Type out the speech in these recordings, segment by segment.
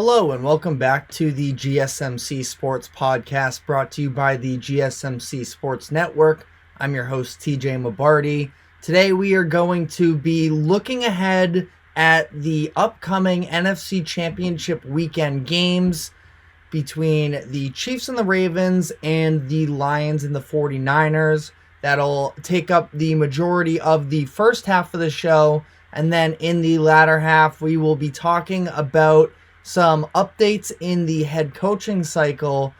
Hello and welcome back to the GSMC Sports Podcast brought to you by the GSMC Sports Network. I'm your host TJ Mabarty. Today we are going to be looking ahead at the upcoming NFC Championship weekend games between the Chiefs and the Ravens and the Lions and the 49ers. That'll take up the majority of the first half of the show, and then in the latter half we will be talking about some updates in the head coaching cycle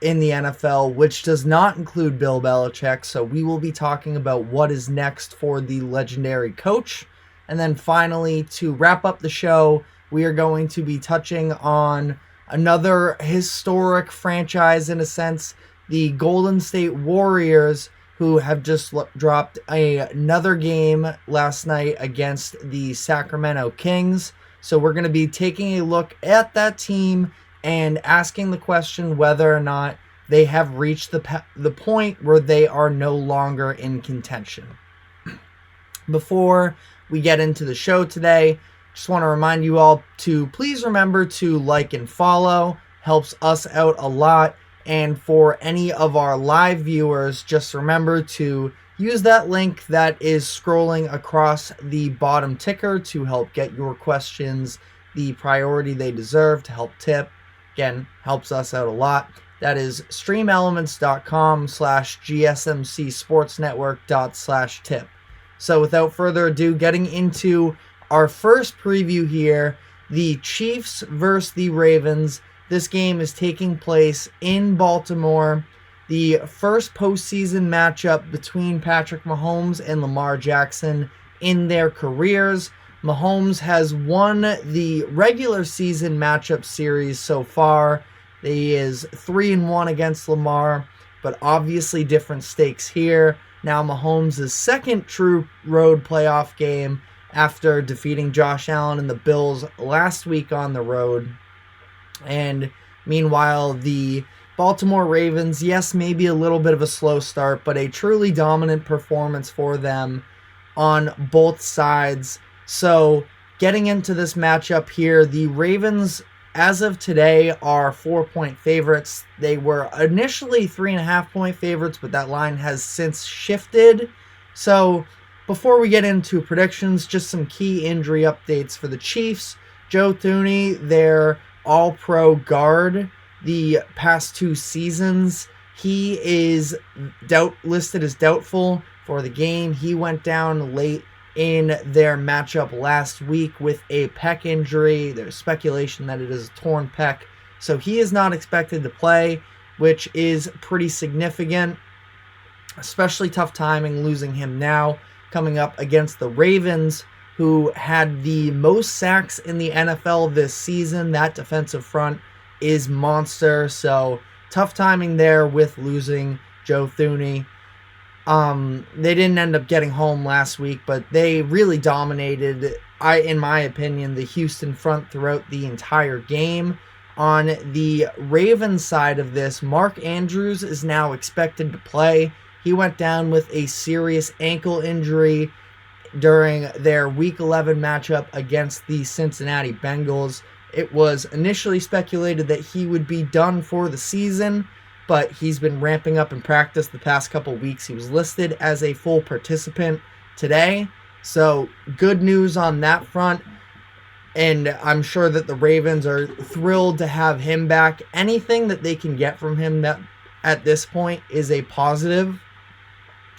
in the NFL, which does not include Bill Belichick. So we will be talking about what is next for the legendary coach. And then finally, to wrap up the show, we are going to be touching on another historic franchise in a sense, the Golden State Warriors, who have just dropped another game last night against the Sacramento Kings. So we're going to be taking a look at that team and asking the question whether or not they have reached the point where they are no longer in contention. Before we get into the show today, just want to remind you all to please remember to like and follow. Helps us out a lot. And for any of our live viewers, just remember to use that link that is scrolling across the bottom ticker to help get your questions the priority they deserve to help tip. Again, helps us out a lot. That is streamelements.com/gsmcsportsnetwork./tip. So without further ado, getting into our first preview here, the Chiefs versus the Ravens. This game is taking place in Baltimore. The first postseason matchup between Patrick Mahomes and Lamar Jackson in their careers. Mahomes has won the regular season matchup series so far. He is 3-1 against Lamar, but obviously different stakes here. Now Mahomes' second true road playoff game after defeating Josh Allen and the Bills last week on the road. And meanwhile, the Baltimore Ravens, yes, maybe a little bit of a slow start, but a truly dominant performance for them on both sides. So getting into this matchup here, the Ravens, as of today, are 4-point favorites. They were initially 3.5-point favorites, but that line has since shifted. So before we get into predictions, just some key injury updates for the Chiefs. Joe Thuney, their all-pro guard the past two seasons, he is listed as doubtful for the game. He went down late in their matchup last week with a pec injury. There's speculation that it is a torn pec, so he is not expected to play, which is pretty significant. Especially tough timing losing him now, coming up against the Ravens, who had the most sacks in the NFL this season. That defensive front is monster, so tough timing there with losing Joe Thuney. They didn't end up getting home last week, but they really dominated, in my opinion, the Houston front throughout the entire game. On the Ravens side of this, Mark Andrews is now expected to play. He went down with a serious ankle injury during their Week 11 matchup against the Cincinnati Bengals. It was initially speculated that he would be done for the season, but he's been ramping up in practice the past couple weeks. He was listed as a full participant today, so good news on that front, and I'm sure that the Ravens are thrilled to have him back. Anything that they can get from him that at this point is a positive.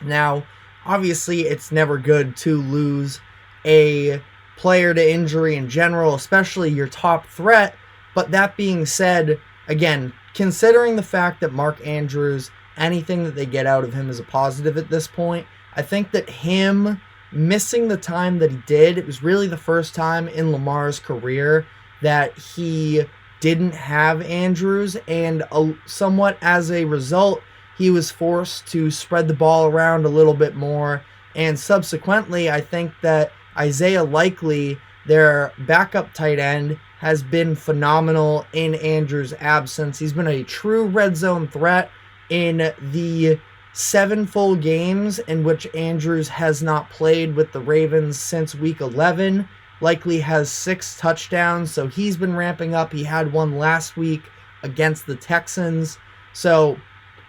Now, obviously, it's never good to lose a player to injury in general, especially your top threat. But that being said, again, considering the fact that Mark Andrews, anything that they get out of him is a positive at this point, I think that him missing the time that he did, it was really the first time in Lamar's career that he didn't have Andrews, and somewhat as a result, he was forced to spread the ball around a little bit more. And subsequently, I think that Isaiah Likely, their backup tight end, has been phenomenal in Andrews' absence. He's been a true red zone threat in the 7 full games in which Andrews has not played with the Ravens since Week 11. likely has 6 touchdowns, so he's been ramping up. He had one last week against the Texans. So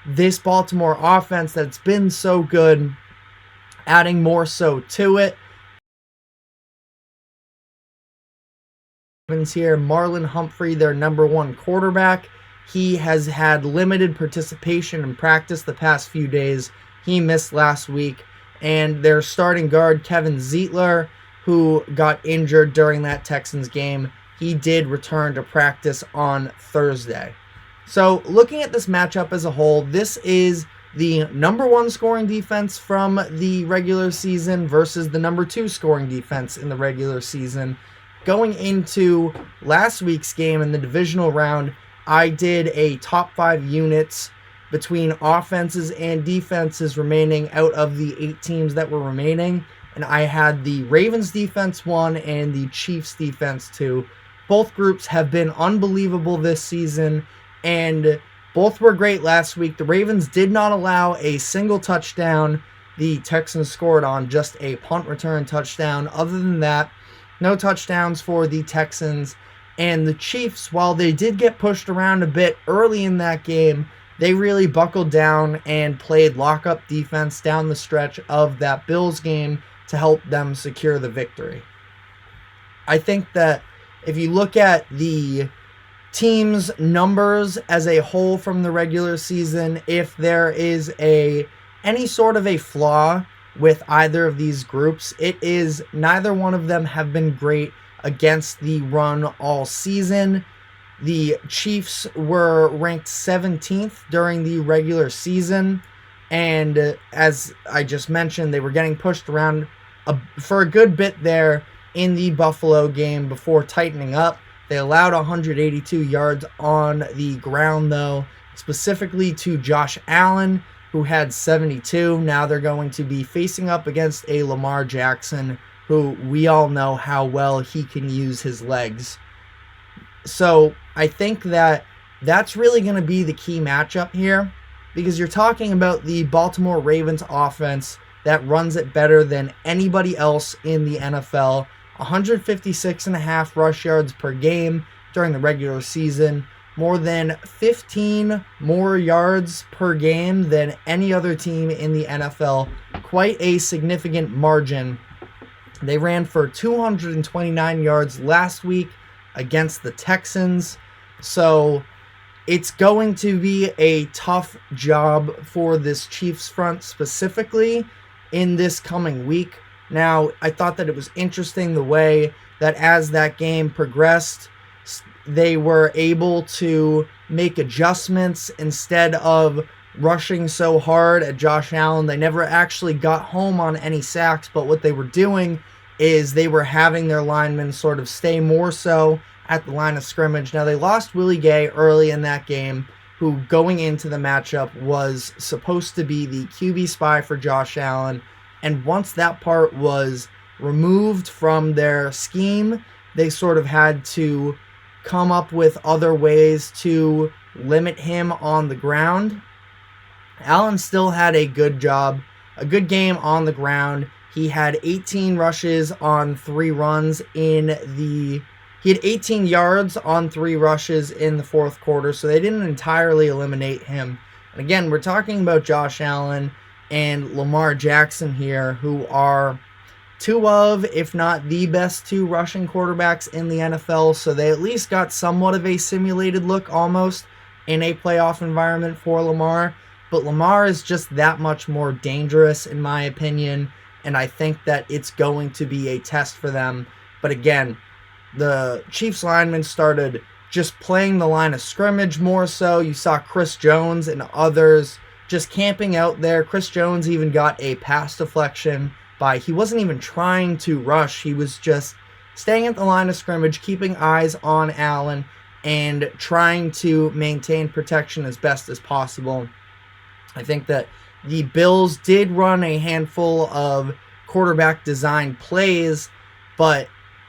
this Baltimore offense that's been so good, adding more so to it. Here, Marlon Humphrey, their number 1 quarterback. He has had limited participation in practice the past few days. He missed last week. And their starting guard, Kevin Zeitler, who got injured during that Texans game, he did return to practice on Thursday. So looking at this matchup as a whole, this is the number 1 scoring defense from the regular season versus the number 2 scoring defense in the regular season. Going into last week's game in the divisional round, I did a top 5 units between offenses and defenses remaining out of the 8 teams that were remaining. And I had the Ravens defense 1 and the Chiefs defense 2. Both groups have been unbelievable this season, and both were great last week. The Ravens did not allow a single touchdown. The Texans scored on just a punt return touchdown. Other than that, no touchdowns for the Texans. And the Chiefs, while they did get pushed around a bit early in that game, they really buckled down and played lockup defense down the stretch of that Bills game to help them secure the victory. I think that if you look at the team's numbers as a whole from the regular season, if there is any sort of a flaw with either of these groups, it is neither one of them have been great against the run all season. The Chiefs were ranked 17th during the regular season, and as I just mentioned, they were getting pushed around for a good bit there in the Buffalo game before tightening up. They allowed 182 yards on the ground, though, specifically to Josh Allen, who had 72. Now they're going to be facing up against a Lamar Jackson, who we all know how well he can use his legs. So I think that that's really going to be the key matchup here, because you're talking about the Baltimore Ravens offense that runs it better than anybody else in the NFL. 156.5 rush yards per game during the regular season, more than 15 more yards per game than any other team in the NFL. Quite a significant margin. They ran for 229 yards last week against the Texans. So it's going to be a tough job for this Chiefs front specifically in this coming week. Now, I thought that it was interesting the way that as that game progressed, they were able to make adjustments instead of rushing so hard at Josh Allen. They never actually got home on any sacks, but what they were doing is they were having their linemen sort of stay more so at the line of scrimmage. Now, they lost Willie Gay early in that game, who going into the matchup was supposed to be the QB spy for Josh Allen. And once that part was removed from their scheme, they sort of had to come up with other ways to limit him on the ground. Allen still had a good game on the ground. He had 18 rushes on 3 runs he had 18 yards on 3 rushes in the fourth quarter, so they didn't entirely eliminate him. And again, we're talking about Josh Allen and Lamar Jackson here, who are 2 of, if not the best 2 rushing quarterbacks in the NFL, so they at least got somewhat of a simulated look almost in a playoff environment for Lamar. But Lamar is just that much more dangerous, in my opinion, and I think that it's going to be a test for them. But again, the Chiefs linemen started just playing the line of scrimmage more so. You saw Chris Jones and others just camping out there. Chris Jones even got a pass deflection he wasn't even trying to rush. He was just staying at the line of scrimmage, keeping eyes on Allen, and trying to maintain protection as best as possible. I think that the Bills did run a handful of quarterback design plays, but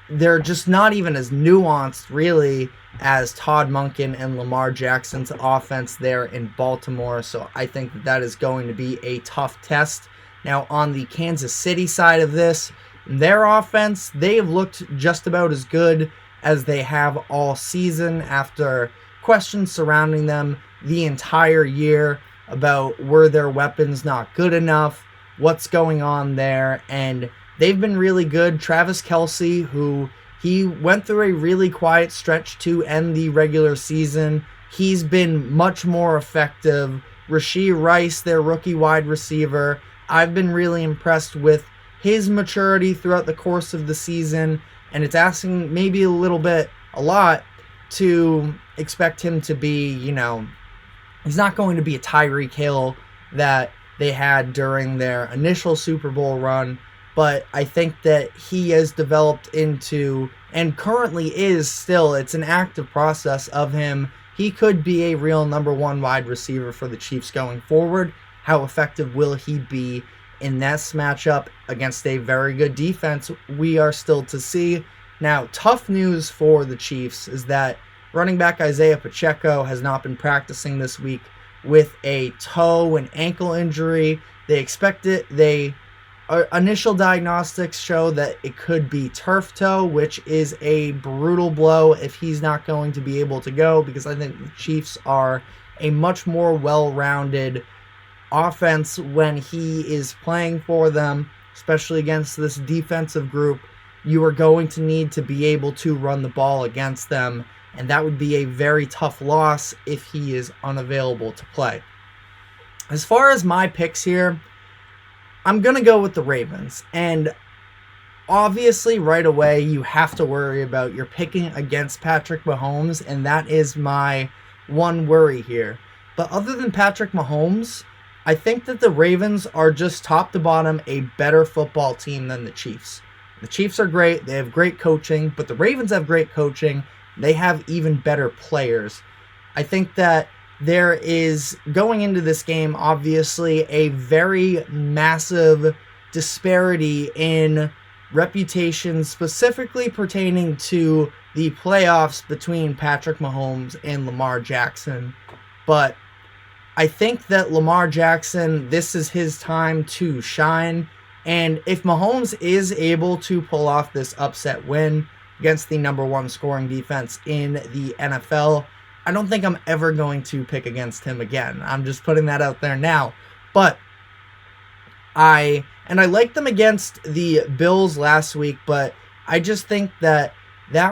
they're just not even as nuanced, really, as Todd Monken and Lamar Jackson's offense there in Baltimore. So I think that is going to be a tough test. Now, on the Kansas City side of this, Their offense, they've looked just about as good as they have all season after questions surrounding them the entire year about were their weapons not good enough, what's going on there, and they've been really good. Travis Kelce, who he went through a really quiet stretch to end the regular season, he's been much more effective. Rashee Rice, their rookie wide receiver, I've been really impressed with his maturity throughout the course of the season, and it's asking maybe a lot to expect him to be, he's not going to be a Tyreek Hill that they had during their initial Super Bowl run, but I think that he has developed into, and currently is still, it's an active process of him. He could be a real number one wide receiver for the Chiefs going forward. How effective will he be in this matchup against a very good defense? We are still to see. Now, tough news for the Chiefs is that running back Isaiah Pacheco has not been practicing this week with a toe and ankle injury. They expect it. Initial diagnostics show that it could be turf toe, which is a brutal blow if he's not going to be able to go, because I think the Chiefs are a much more well-rounded offense when he is playing for them, especially against this defensive group. You are going to need to be able to run the ball against them, and that would be a very tough loss if he is unavailable to play. As far as my picks here, I'm going to go with the Ravens, and obviously right away you have to worry about you're picking against Patrick Mahomes, and that is my one worry here. But other than Patrick Mahomes, I think that the Ravens are just top to bottom a better football team than the Chiefs. The Chiefs are great, they have great coaching, but the Ravens have great coaching, they have even better players. I think that there is, going into this game, obviously a very massive disparity in reputation, specifically pertaining to the playoffs between Patrick Mahomes and Lamar Jackson. But I think that Lamar Jackson, this is his time to shine. And if Mahomes is able to pull off this upset win against the number one scoring defense in the NFL, I don't think I'm ever going to pick against him again. I'm just putting that out there now. But I liked them against the Bills last week, but I just think that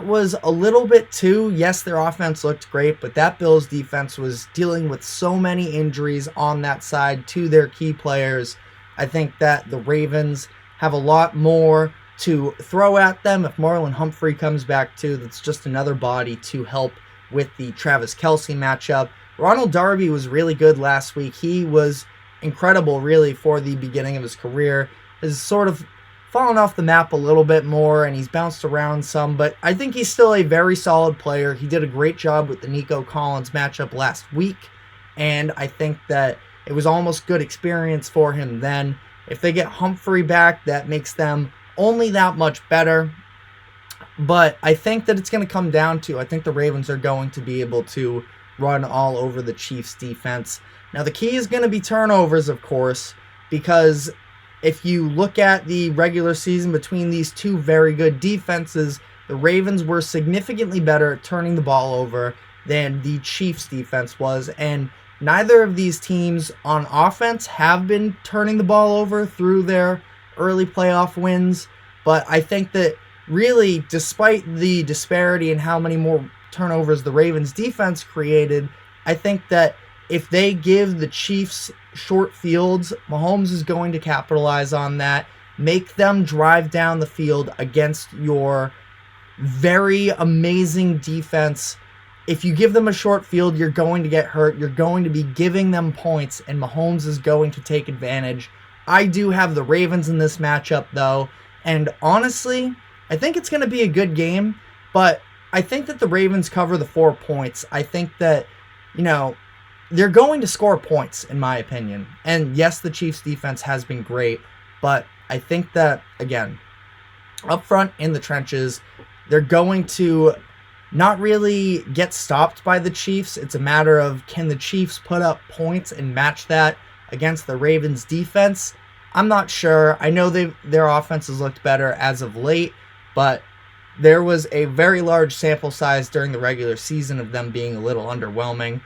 was a little bit too, yes, their offense looked great, but that Bills defense was dealing with so many injuries on that side to their key players. I think that the Ravens have a lot more to throw at them. If Marlon Humphrey comes back too, that's just another body to help with the Travis Kelce matchup. Ronald Darby was really good last week. He was incredible, really, for the beginning of his career. Has sort of fallen off the map a little bit more, and he's bounced around some, but I think he's still a very solid player. He did a great job with the Nico Collins matchup last week, and I think that it was almost good experience for him then. If they get Humphrey back, that makes them only that much better. But I think that it's going to come down to, I think the Ravens are going to be able to run all over the Chiefs defense. Now, the key is going to be turnovers, of course, because if you look at the regular season between these two very good defenses, the Ravens were significantly better at turning the ball over than the Chiefs defense was. And neither of these teams on offense have been turning the ball over through their early playoff wins. But I think that really, despite the disparity in how many more turnovers the Ravens defense created, I think that if they give the Chiefs short fields, Mahomes is going to capitalize on that, make them drive down the field against your very amazing defense. If you give them a short field, you're going to get hurt. You're going to be giving them points, and Mahomes is going to take advantage. I do have the Ravens in this matchup, though, and honestly, I think it's going to be a good game, but I think that the Ravens cover the 4 points. I think that, they're going to score points, in my opinion. And yes, the Chiefs defense has been great, but I think that, again, up front in the trenches, they're going to not really get stopped by the Chiefs. It's a matter of, can the Chiefs put up points and match that against the Ravens defense? I'm not sure. I know their offense has looked better as of late, but there was a very large sample size during the regular season of them being a little underwhelming.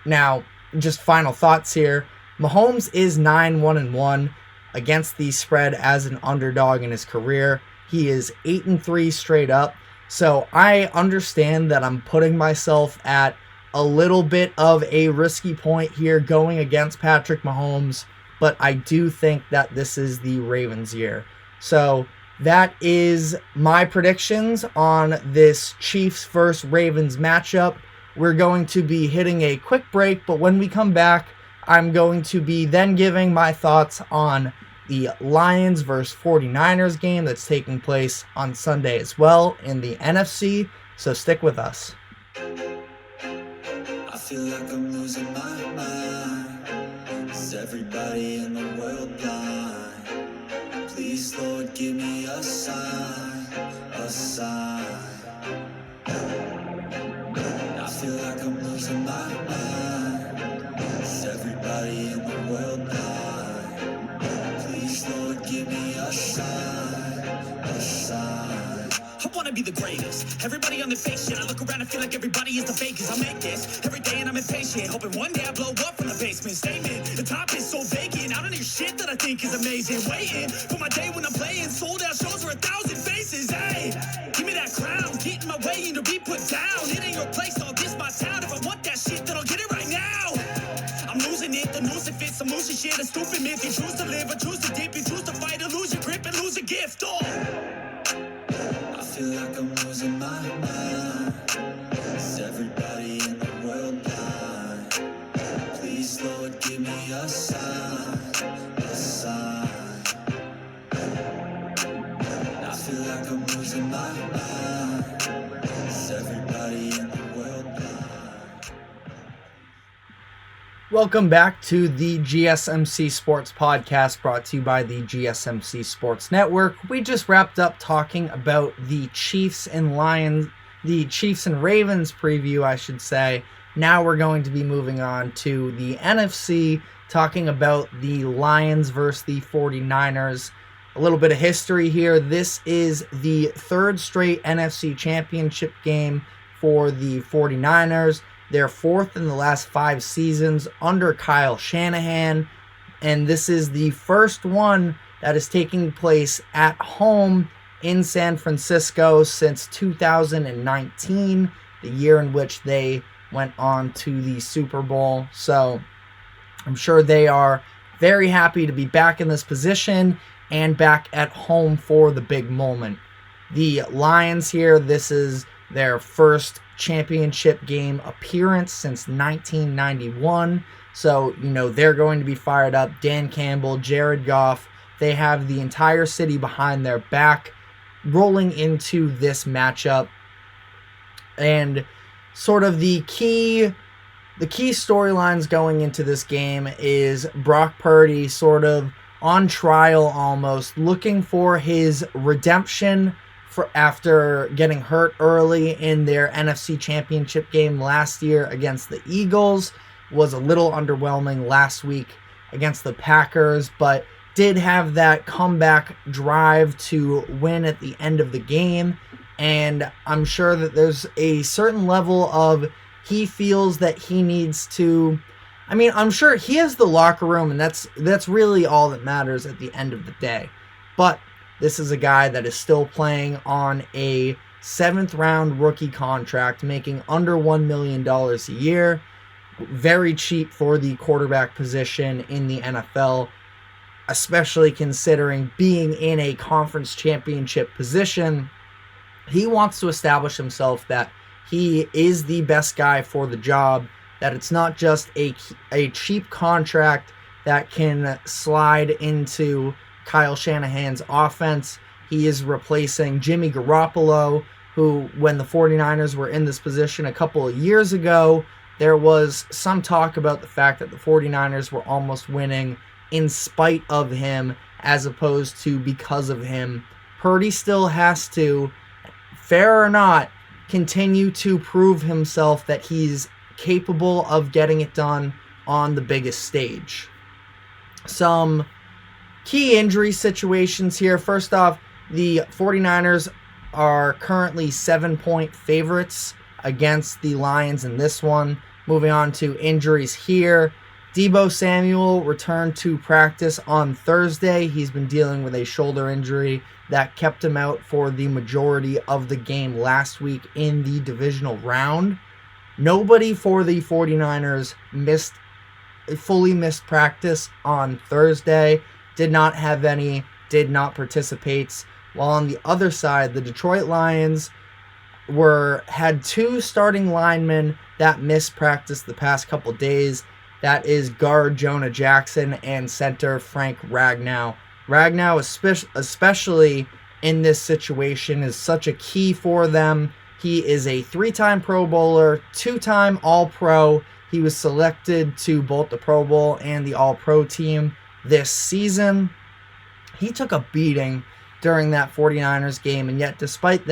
Now, just final thoughts here. Mahomes is 9-1-1 against the spread as an underdog in his career. He is 8-3 straight up. So I understand that I'm putting myself at a little bit of a risky point here going against Patrick Mahomes, but I do think that this is the Ravens' year. So that is my predictions on this Chiefs versus Ravens matchup. We're going to be hitting a quick break, but when we come back, I'm going to be then giving my thoughts on the Lions versus 49ers game that's taking place on Sunday as well in the NFC, so stick with us. I feel like I'm losing my mind. Is everybody in the world blind? Please, Lord, give me a sign, a sign. I feel like I'm losing my mind. Is everybody in the world blind? Please, Lord, give me a sign, a sign. I wanna be the greatest. Everybody on the fake shit. I look around and feel like everybody is the fakest. I make this every day and I'm impatient, hoping one day I blow up from the basement. Statement, the top is so vacant. I don't hear shit that I think is amazing. Waiting for my day when I'm playing sold out shows for 1,000 faces. Hey, give me that crown, get in my way and to be put down. It ain't your place, all this my town. If I want that shit, then I'll get it right now. I'm losing it, the noose it fits. I'm losing shit, a stupid myth. You choose to live or choose to dip. You choose to fight or lose your grip and lose a gift. Oh, I feel like I'm losing my mind. Is everybody in the world blind? Please, Lord, give me a sign, a sign. I feel like I'm losing my mind. Is everybody in the world blind? Welcome back to the GSMC Sports Podcast, brought to you by the GSMC Sports Network. We just wrapped up talking about the Chiefs and Ravens preview, I should say. Now we're going to be moving on to the NFC, talking about the Lions versus the 49ers. A little bit of history here. This is the third straight NFC Championship game for the 49ers. They're fourth in the last 5 seasons under Kyle Shanahan, and this is the first one that is taking place at home in San Francisco since 2019, the year in which they went on to the Super Bowl. So I'm sure they are very happy to be back in this position and back at home for the big moment. The Lions here, this is their first championship game appearance since 1991. So, they're going to be fired up. Dan Campbell, Jared Goff, they have the entire city behind their back rolling into this matchup. And sort of the key storylines going into this game is Brock Purdy sort of on trial almost, looking for his redemption after getting hurt early in their NFC Championship game last year against the Eagles. Was a little underwhelming last week against the Packers, but did have that comeback drive to win at the end of the game. And I'm sure that there's a certain level of he feels that he needs to... I'm sure he has the locker room, and that's really all that matters at the end of the day. But this is a guy that is still playing on a 7th-round rookie contract, making under $1 million a year. Very cheap for the quarterback position in the NFL, especially considering being in a conference championship position. He wants to establish himself that he is the best guy for the job, that it's not just a cheap contract that can slide into Kyle Shanahan's offense. He is replacing Jimmy Garoppolo, who, when the 49ers were in this position a couple of years ago, there was some talk about the fact that the 49ers were almost winning in spite of him as opposed to because of him. Purdy still has to, fair or not, continue to prove himself that he's capable of getting it done on the biggest stage. Some key injury situations here. First off, the 49ers are currently 7-point favorites against the Lions in this one. Moving on to injuries here. Deebo Samuel returned to practice on Thursday. He's been dealing with a shoulder injury that kept him out for the majority of the game last week in the divisional round. Nobody for the 49ers fully missed practice on Thursday. Did not have any, did not participate. While on the other side, the Detroit Lions had 2 starting linemen that missed practice the past couple days. That is guard Jonah Jackson and center Frank Ragnow. Ragnow, especially in this situation, is such a key for them. He is a 3-time Pro Bowler, 2-time All-Pro. He was selected to both the Pro Bowl and the All-Pro team this season. He took a beating during that 49ers game, and yet despite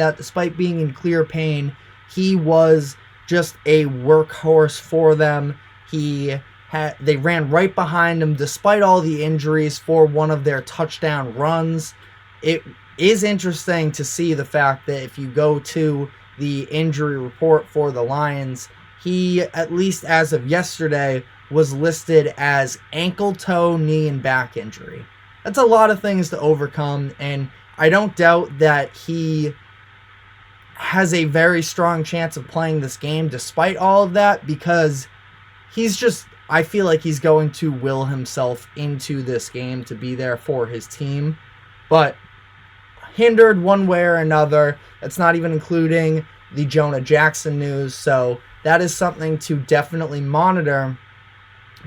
being in clear pain, he was just a workhorse for them. They ran right behind him despite all the injuries for one of their touchdown runs. It is interesting to see the fact that if you go to the injury report for the Lions, he, at least as of yesterday, was listed as ankle, toe, knee, and back injury. That's a lot of things to overcome, and I don't doubt that he has a very strong chance of playing this game despite all of that, because I feel like he's going to will himself into this game to be there for his team. But hindered one way or another. That's not even including the Jonah Jackson news. So that is something to definitely monitor,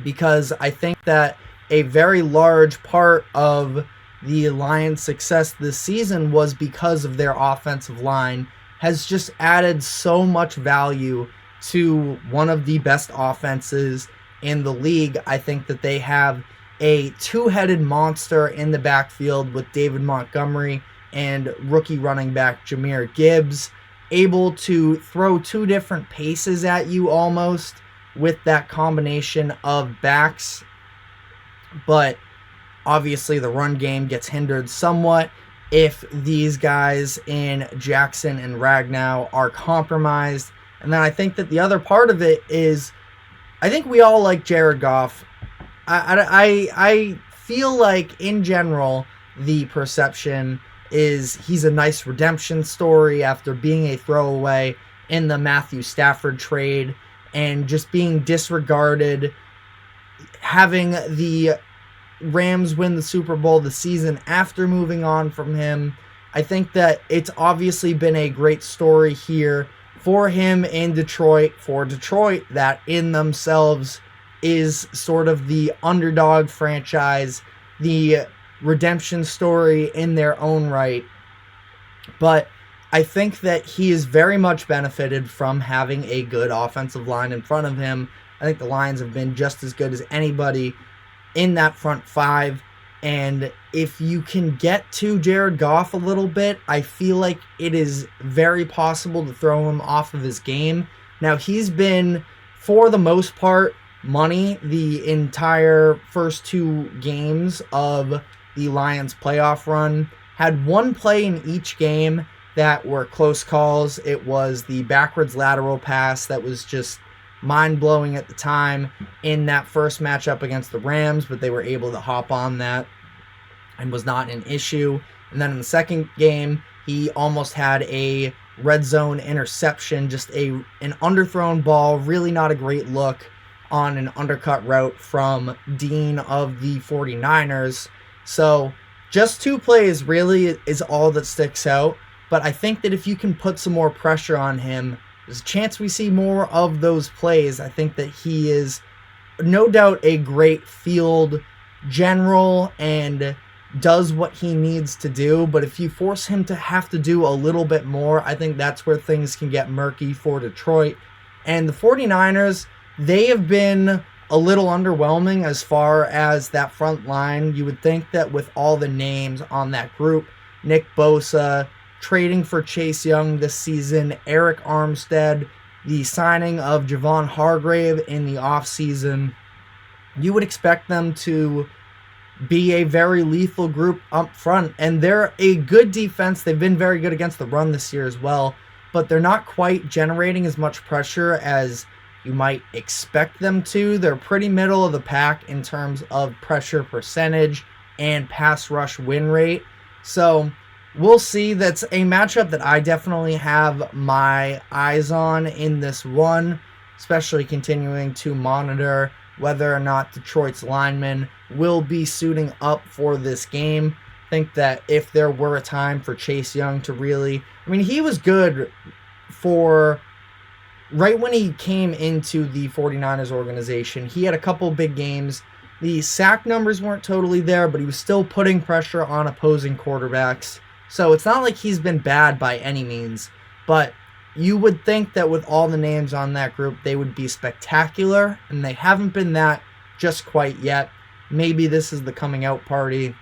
because I think that a very large part of the Lions' success this season was because of their offensive line has just added so much value to one of the best offenses in the league. I think that they have a 2-headed monster in the backfield with David Montgomery and rookie running back Jahmyr Gibbs, able to throw 2 different paces at you almost with that combination of backs. But obviously the run game gets hindered somewhat if these guys in Jackson and Ragnow are compromised. And then I think that the other part of it is, I think we all like Jared Goff. I feel like in general the perception is he's a nice redemption story after being a throwaway in the Matthew Stafford trade and just being disregarded, having the Rams win the Super Bowl the season after moving on from him. I think that it's obviously been a great story here for him in Detroit, for Detroit, that in themselves is sort of the underdog franchise, the redemption story in their own right. But I think that he is very much benefited from having a good offensive line in front of him. I think the Lions have been just as good as anybody in that front 5. And if you can get to Jared Goff a little bit, I feel like it is very possible to throw him off of his game. Now, he's been, for the most part, money the entire first 2 games of the Lions playoff run. Had 1 play in each game that were close calls. It was the backwards lateral pass that was just mind-blowing at the time in that first matchup against the Rams, but they were able to hop on that and was not an issue. And then in the second game, he almost had a red zone interception, just an underthrown ball, really not a great look on an undercut route from Dean of the 49ers. So just 2 plays really is all that sticks out. But I think that if you can put some more pressure on him, there's a chance we see more of those plays. I think that he is no doubt a great field general and does what he needs to do. But if you force him to have to do a little bit more, I think that's where things can get murky for Detroit. And the 49ers, they have been a little underwhelming as far as that front line. You would think that with all the names on that group, Nick Bosa, trading for Chase Young this season, Eric Armstead, the signing of Javon Hargrave in the offseason, you would expect them to be a very lethal group up front. And they're a good defense. They've been very good against the run this year as well, but they're not quite generating as much pressure as you might expect them to. They're pretty middle of the pack in terms of pressure percentage and pass rush win rate. So we'll see. That's a matchup that I definitely have my eyes on in this one, especially continuing to monitor whether or not Detroit's linemen will be suiting up for this game. I think that if there were a time for Chase Young to really, I mean, he was good for right when he came into the 49ers organization. He had a couple big games. The sack numbers weren't totally there, but he was still putting pressure on opposing quarterbacks. So it's not like he's been bad by any means, but you would think that with all the names on that group, they would be spectacular, and they haven't been that just quite yet. Maybe this is the coming out party.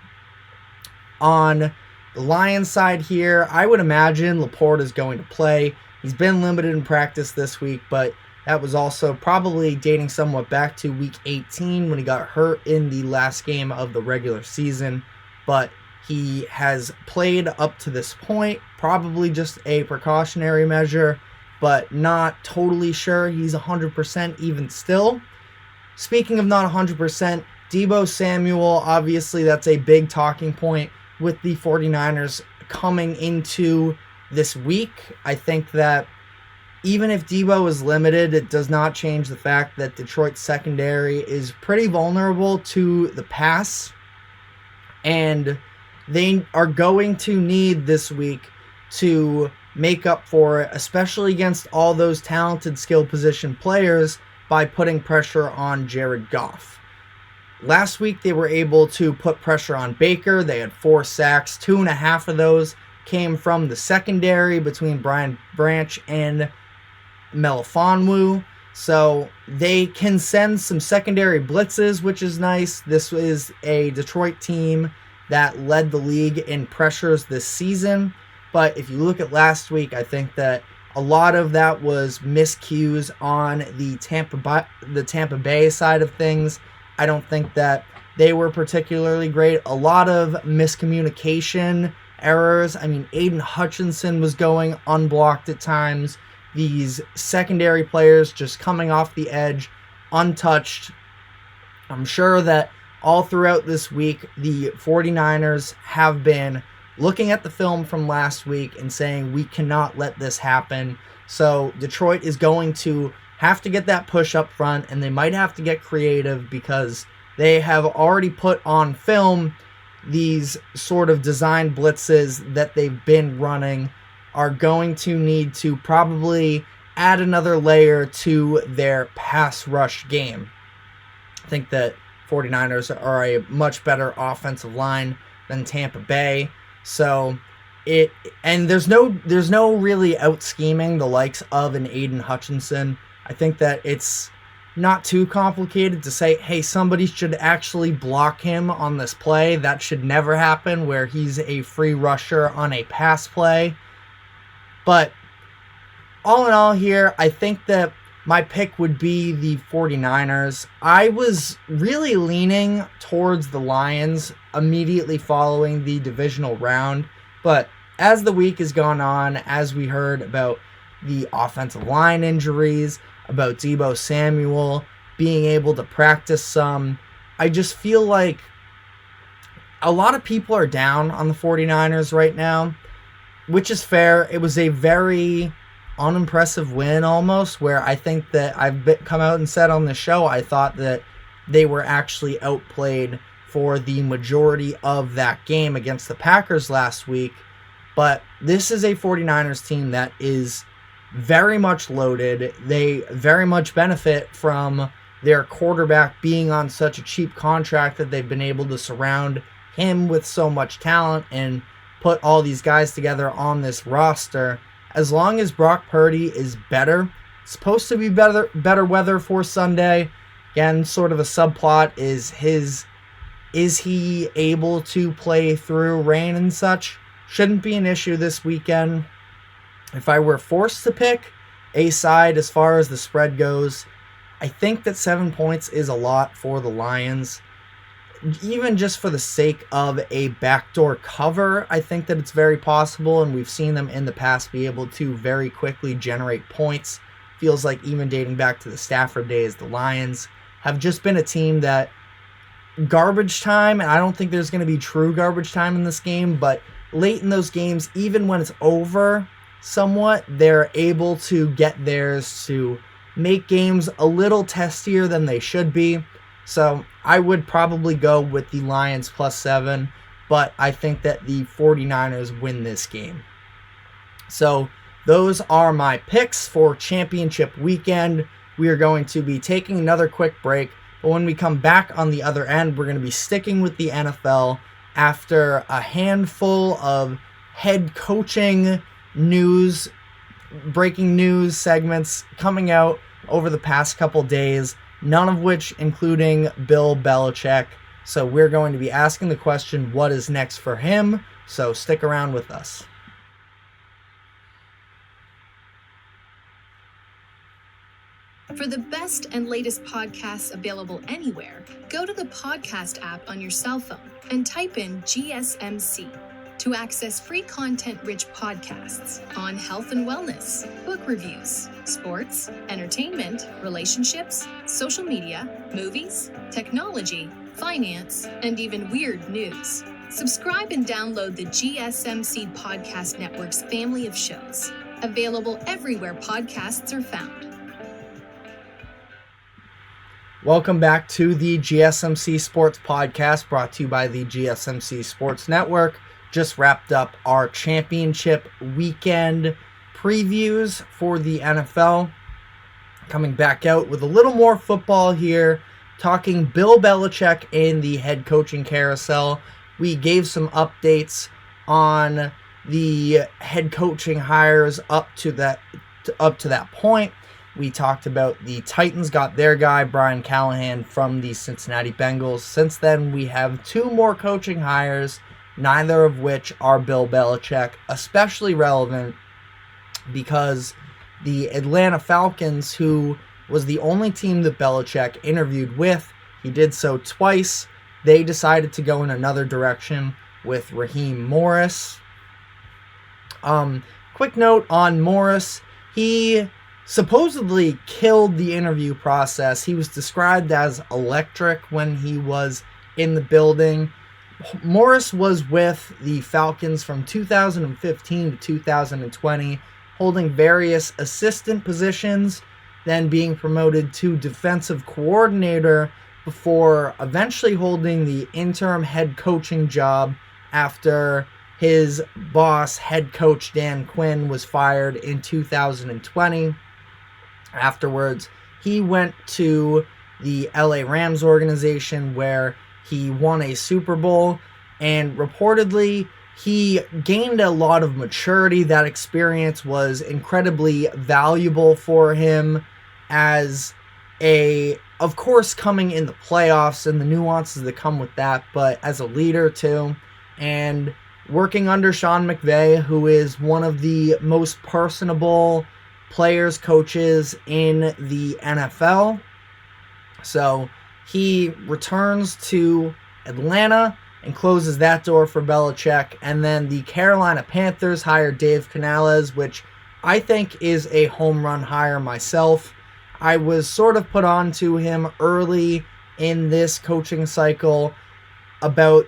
On the Lions side here, I would imagine Laporte is going to play. He's been limited in practice this week, but that was also probably dating somewhat back to week 18 when he got hurt in the last game of the regular season. But he has played up to this point, probably just a precautionary measure, but not totally sure he's 100% even still. Speaking of not 100%, Deebo Samuel, obviously that's a big talking point with the 49ers coming into this week. I think that even if Deebo is limited, it does not change the fact that Detroit's secondary is pretty vulnerable to the pass, and they are going to need this week to make up for it, especially against all those talented skill position players, by putting pressure on Jared Goff. Last week, they were able to put pressure on Baker. They had 4 sacks. 2.5 of those came from the secondary between Brian Branch and Melifonwu. So they can send some secondary blitzes, which is nice. This is a Detroit team that led the league in pressures this season. But if you look at last week, I think that a lot of that was miscues on the Tampa Bay side of things. I don't think that they were particularly great. A lot of miscommunication errors. I mean, Aiden Hutchinson was going unblocked at times. These secondary players just coming off the edge, untouched. I'm sure that all throughout this week, the 49ers have been looking at the film from last week and saying, we cannot let this happen. So Detroit is going to have to get that push up front, and they might have to get creative because they have already put on film these sort of design blitzes that they've been running. Are going to need to probably add another layer to their pass rush game. I think that 49ers are a much better offensive line than Tampa Bay. So there's no really out scheming the likes of an Aiden Hutchinson. I think that it's not too complicated to say, hey, somebody should actually block him on this play. That should never happen where he's a free rusher on a pass play. But all in all here, I think that my pick would be the 49ers. I was really leaning towards the Lions immediately following the divisional round. But as the week has gone on, as we heard about the offensive line injuries, about Deebo Samuel being able to practice some, I just feel like a lot of people are down on the 49ers right now, which is fair. It was a very unimpressive win almost, where I think that come out and said on the show, I thought that they were actually outplayed for the majority of that game against the Packers last week. But this is a 49ers team that is very much loaded. They very much benefit from their quarterback being on such a cheap contract that they've been able to surround him with so much talent and put all these guys together on this roster. As long as Brock Purdy is better, it's supposed to be better weather for Sunday. Again, sort of a subplot is he able to play through rain and such? Shouldn't be an issue this weekend. If I were forced to pick a side as far as the spread goes, I think that 7 points is a lot for the Lions. even just for the sake of a backdoor cover, I think that it's very possible, and we've seen them in the past be able to very quickly generate points. Feels like even dating back to the Stafford days, the Lions have just been a team that garbage time, and I don't think there's going to be true garbage time in this game, but late in those games, even when it's over somewhat, they're able to get theirs to make games a little testier than they should be. So I would probably go with the Lions +7, but I think that the 49ers win this game. So those are my picks for championship weekend. We are going to be taking another quick break, but when we come back on the other end, we're going to be sticking with the NFL after a handful of head coaching news, breaking news segments coming out over the past couple days, none of which including Bill Belichick. So we're going to be asking the question, what is next for him? So stick around with us. For the best and latest podcasts available anywhere, go to the podcast app on your cell phone and type in GSMC to access free content-rich podcasts on health and wellness, book reviews, sports, entertainment, relationships, social media, movies, technology, finance, and even weird news. Subscribe and download the GSMC Podcast Network's family of shows, available everywhere podcasts are found. Welcome back to the GSMC Sports Podcast, brought to you by the GSMC Sports Network. Just wrapped up our championship weekend previews for the NFL. Coming back out with a little more football here, talking Bill Belichick in the head coaching carousel. We gave some updates on the head coaching hires up to that point. We talked about the Titans got their guy, Brian Callahan, from the Cincinnati Bengals. Since then, we have two more coaching hires, neither of which are Bill Belichick, especially relevant because the Atlanta Falcons, who was the only team that Belichick interviewed with, he did so twice. They decided to go in another direction with Raheem Morris. Quick note on Morris, he supposedly killed the interview process. He was described as electric when he was in the building. Morris was with the Falcons from 2015 to 2020, holding various assistant positions, then being promoted to defensive coordinator before eventually holding the interim head coaching job after his boss, head coach Dan Quinn, was fired in 2020. Afterwards, he went to the LA Rams organization where he won a Super Bowl, and reportedly he gained a lot of maturity. That experience was incredibly valuable for him as of course, coming in the playoffs and the nuances that come with that, but as a leader too, and working under Sean McVay, who is one of the most personable players, coaches in the NFL. So he returns to Atlanta and closes that door for Belichick. And then the Carolina Panthers hired Dave Canales, which I think is a home run hire myself. I was sort of put on to him early in this coaching cycle about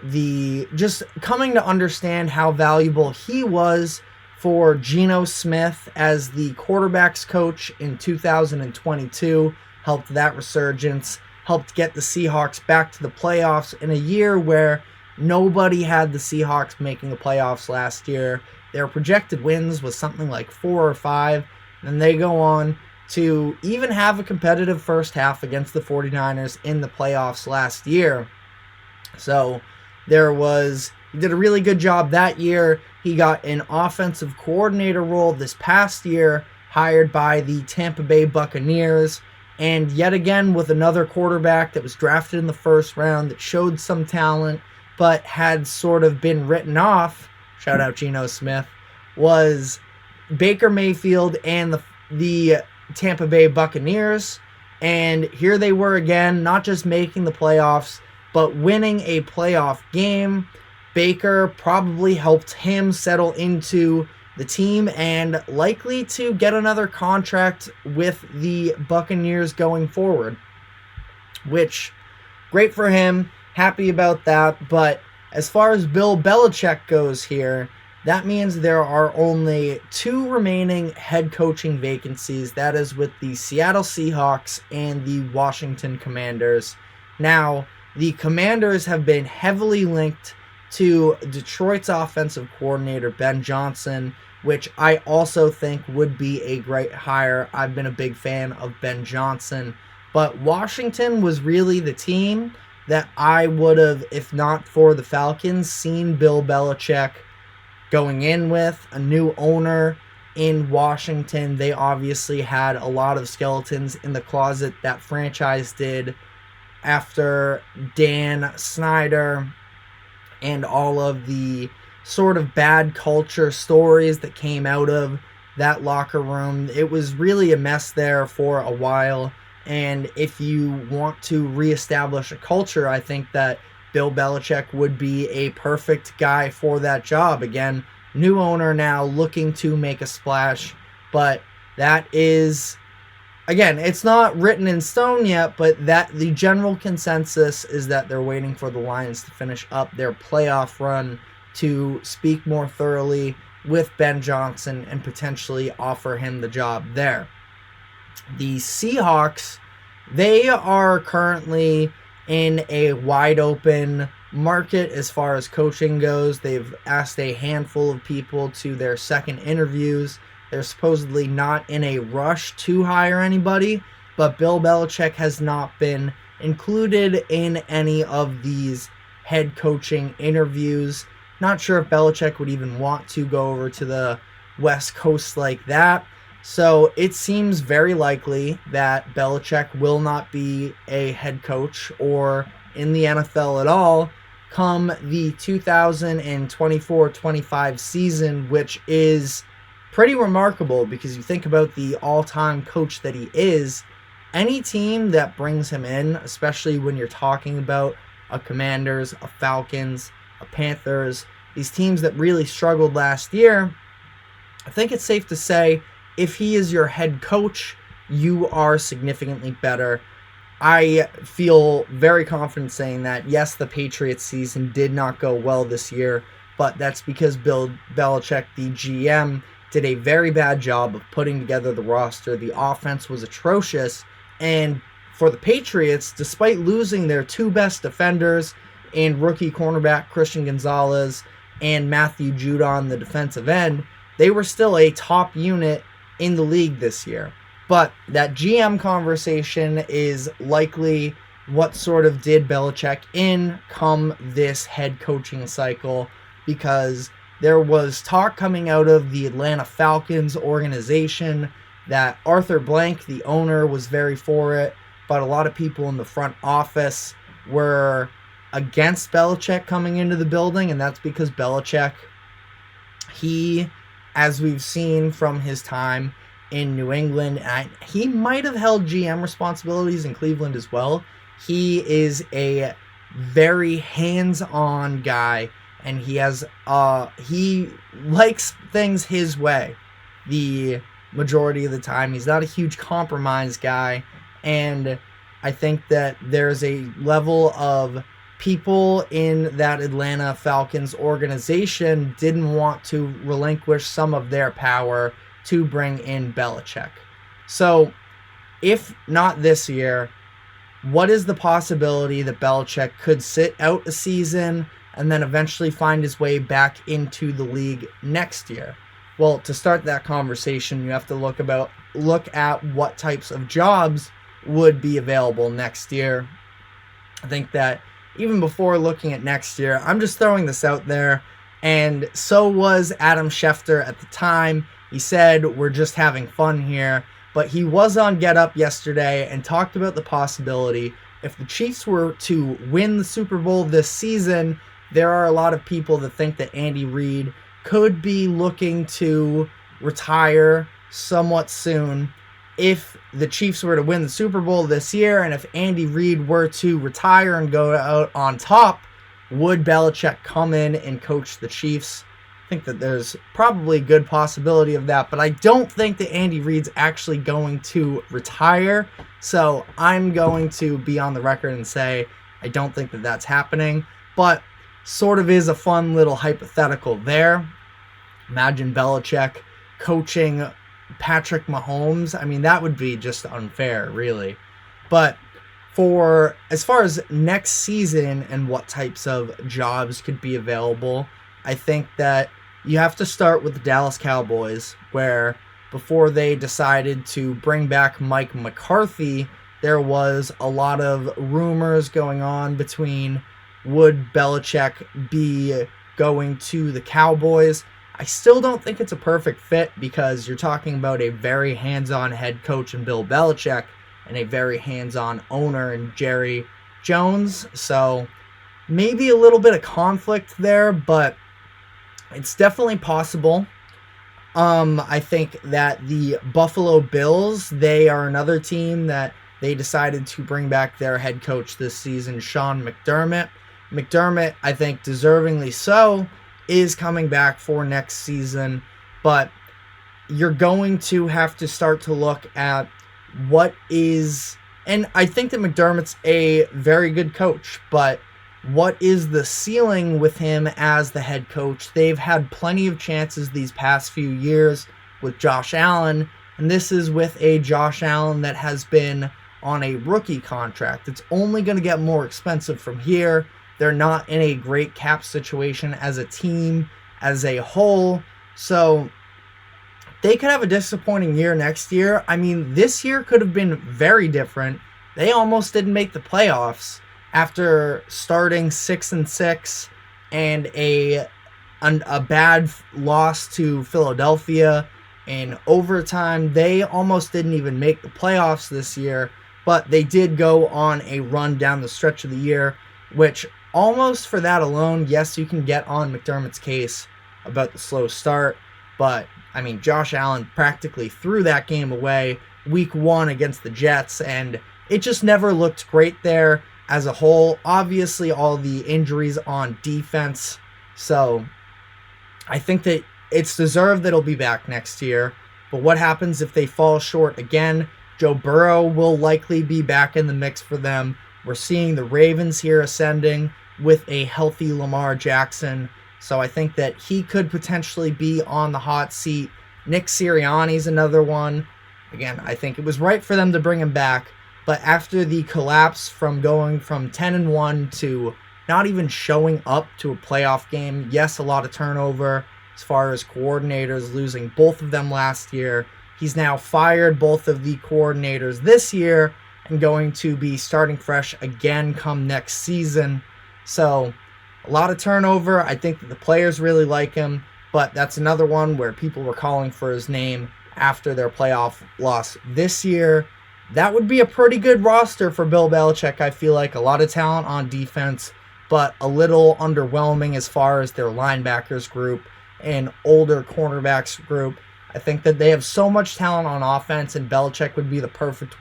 just coming to understand how valuable he was for Geno Smith as the quarterbacks coach in 2022, helped that resurgence, helped get the Seahawks back to the playoffs in a year where nobody had the Seahawks making the playoffs last year. Their projected wins was something like 4 or 5, and they go on to even have a competitive first half against the 49ers in the playoffs last year. So he did a really good job that year. He got an offensive coordinator role this past year, hired by the Tampa Bay Buccaneers, and yet again with another quarterback that was drafted in the first round that showed some talent but had sort of been written off, shout out Geno Smith, was Baker Mayfield and the Tampa Bay Buccaneers. And here they were again, not just making the playoffs, but winning a playoff game, Baker probably helped him settle into the team and likely to get another contract with the Buccaneers going forward, which great for him. Happy about that. But as far as Bill Belichick goes here, that means there are only 2 remaining head coaching vacancies. That is with the Seattle Seahawks and the Washington Commanders. Now, the Commanders have been heavily linked to Detroit's offensive coordinator, Ben Johnson, which I also think would be a great hire. I've been a big fan of Ben Johnson. But Washington was really the team that I would have, if not for the Falcons, seen Bill Belichick going in with. A new owner in Washington. They obviously had a lot of skeletons in the closet, that franchise did, after Dan Snyder and all of the sort of bad culture stories that came out of that locker room. It was really a mess there for a while. And if you want to reestablish a culture, I think that Bill Belichick would be a perfect guy for that job. Again, new owner now looking to make a splash, but that is, again, it's not written in stone yet, but that the general consensus is that they're waiting for the Lions to finish up their playoff run to speak more thoroughly with Ben Johnson and potentially offer him the job there. The Seahawks, they are currently in a wide open market as far as coaching goes. They've asked a handful of people to their second interviews. They're supposedly not in a rush to hire anybody, but Bill Belichick has not been included in any of these head coaching interviews. Not sure if Belichick would even want to go over to the West Coast like that. So it seems very likely that Belichick will not be a head coach or in the NFL at all come the 2024-25 season, which is pretty remarkable because you think about the all-time coach that he is. Any team that brings him in, especially when you're talking about a Commanders, a Falcons, a Panthers, these teams that really struggled last year, I think it's safe to say if he is your head coach, you are significantly better. I feel very confident saying that. Yes, the Patriots season did not go well this year, but that's because Bill Belichick, the GM, did a very bad job of putting together the roster. The offense was atrocious, and for the Patriots, despite losing their 2 best defenders and rookie cornerback Christian Gonzalez and Matthew Judon, the defensive end, they were still a top unit in the league this year. But that GM conversation is likely what sort of did Belichick in come this head coaching cycle, because there was talk coming out of the Atlanta Falcons organization that Arthur Blank, the owner, was very for it, but a lot of people in the front office were against Belichick coming into the building, and that's because Belichick, he, as we've seen from his time in New England, he might have held GM responsibilities in Cleveland as well. He is a very hands-on guy, and he likes things his way the majority of the time. He's not a huge compromise guy, and I think that there's a level of people in that Atlanta Falcons organization didn't want to relinquish some of their power to bring in Belichick. So, if not this year, what is the possibility that Belichick could sit out a season and then eventually find his way back into the league next year? Well, to start that conversation, you have to look at what types of jobs would be available next year. I think that even before looking at next year, I'm just throwing this out there, and so was Adam Schefter at the time. He said, we're just having fun here, but he was on Get Up yesterday and talked about the possibility if the Chiefs were to win the Super Bowl this season, there are a lot of people that think that Andy Reid could be looking to retire somewhat soon, if the Chiefs were to win the Super Bowl this year, and if Andy Reid were to retire and go out on top, would Belichick come in and coach the Chiefs? I think that there's probably a good possibility of that, but I don't think that Andy Reid's actually going to retire. So I'm going to be on the record and say I don't think that that's happening, but sort of is a fun little hypothetical there. Imagine Belichick coaching Patrick Mahomes. I mean, that would be just unfair, really. But for as far as next season and what types of jobs could be available, I think that you have to start with the Dallas Cowboys, where before they decided to bring back Mike McCarthy, there was a lot of rumors going on between would Belichick be going to the Cowboys. I still don't think it's a perfect fit because you're talking about a very hands-on head coach in Bill Belichick and a very hands-on owner in Jerry Jones. So maybe a little bit of conflict there, but it's definitely possible. I think that the Buffalo Bills, they are another team that they decided to bring back their head coach this season, Sean McDermott. McDermott, I think deservingly so, is coming back for next season, but you're going to have to start to look at what is, and I think that McDermott's a very good coach, but what is the ceiling with him as the head coach? They've had plenty of chances these past few years with Josh Allen, and this is with a Josh Allen that has been on a rookie contract. It's only going to get more expensive from here. They're not in a great cap situation as a team, as a whole. So they could have a disappointing year next year. I mean, this year could have been very different. They almost didn't make the playoffs after starting 6-6 and a bad loss to Philadelphia in overtime. They almost didn't even make the playoffs this year, but they did go on a run down the stretch of the year, which almost for that alone, yes, you can get on McDermott's case about the slow start, but I mean, Josh Allen practically threw that game away week 1 against the Jets, and it just never looked great there as a whole. Obviously, all the injuries on defense, so I think that it's deserved that he'll be back next year, but what happens if they fall short again? Joe Burrow will likely be back in the mix for them. We're seeing the Ravens here ascending with a healthy Lamar Jackson, so I think that he could potentially be on the hot seat. Nick Sirianni's another one. Again, I think it was right for them to bring him back, but after the collapse from going from 10-1 to not even showing up to a playoff game, yes, a lot of turnover as far as coordinators, losing both of them last year. He's now fired both of the coordinators this year and going to be starting fresh again come next season. So a lot of turnover. I think that the players really like him, but that's another one where people were calling for his name after their playoff loss this year. That would be a pretty good roster for Bill Belichick. I feel like a lot of talent on defense, but a little underwhelming as far as their linebackers group and older cornerbacks group. I think that they have so much talent on offense, and Belichick would be the perfect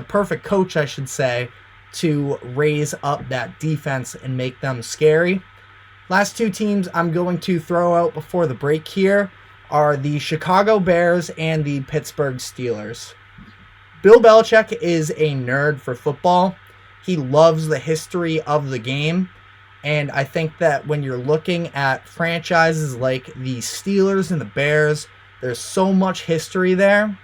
perfect coach, I should say, to raise up that defense and make them scary. Last two teams I'm going to throw out before the break here are the Chicago Bears and the Pittsburgh Steelers. Bill Belichick is a nerd for football. He loves the history of the game. And I think that when you're looking at franchises like the Steelers and the Bears, there's so much history there.